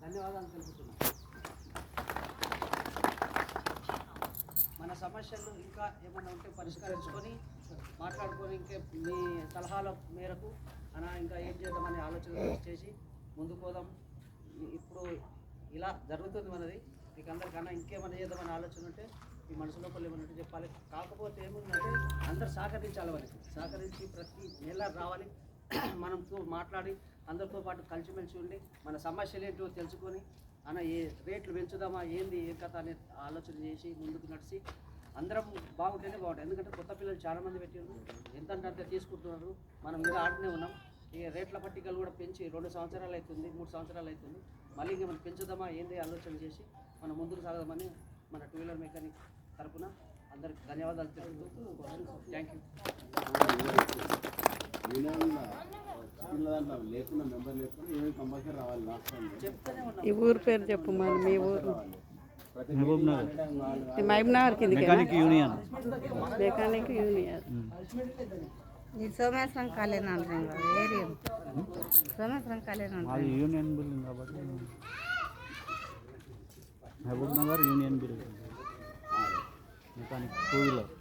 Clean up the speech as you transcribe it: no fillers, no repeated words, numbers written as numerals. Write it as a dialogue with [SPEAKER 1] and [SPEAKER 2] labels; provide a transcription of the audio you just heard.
[SPEAKER 1] ధన్యవాదాలు తెలుపుతున్నాను. మన సమస్యలు ఇంకా ఏమైనా ఉంటే పరిష్కరించుకొని మాట్లాడుకొని ఇంకే మీ సలహాల మేరకు ఇంకా ఏం చేద్దామని ఆలోచన చేసి ముందుకు పోదాం. ఇప్పుడు ఇలా జరుగుతుంది మనది, మీకు అందరికన్నా ఇంకేమైనా చేద్దామని ఆలోచన ఉంటే ఈ మనసు లోపల ఏమన్నట్టు చెప్పాలి. కాకపోతే ఏముందంటే అందరు సహకరించాలి, మనకి సహకరించి ప్రతి నెల రావాలి, మనతో మాట్లాడి అందరితో పాటు కలిసిమెలిసి ఉండి మన సమస్యలు ఏంటో తెలుసుకొని ఏ రేట్లు పెంచుదామా ఏంది ఏ కథ అనే ఆలోచన చేసి ముందుకు నడిచి అందరం బాగుంటేనే బాగుంటుంది. ఎందుకంటే కొత్త పిల్లలు చాలామంది పెట్టారు, ఎంతంటే తీసుకుంటున్నారు, మనం ఇంకా ఆడుతూనే ఉన్నాం. ఈ రేట్ల పట్టికలు కూడా పెంచి 2 సంవత్సరాలు అవుతుంది, 3 సంవత్సరాలు అవుతుంది. మళ్ళీ ఇంకా మనం పెంచుదామా ఏంది ఆలోచన చేసి మనం ముందుకు సాగదామని మన 2 వీలర్ మెకానిక్ తరఫున అందరికి ధన్యవాదాలు తెలుపుతూ థ్యాంక్ యూ.
[SPEAKER 2] ఈ ఊరు పేరు చెప్పు, మరి మీ ఊరు? మహబూబ్నగర్ కింద మెకానిక్ యూనియన్.
[SPEAKER 3] ఈ సోమేశ్వరం కాలేజ్ అంటారు ఏరియా, సోమేశ్వరం కాలేజ్
[SPEAKER 4] అది యూనియన్ బిల్డింగ్ కాబట్టి Mahabubnagar union building mechanic 2 wheeler.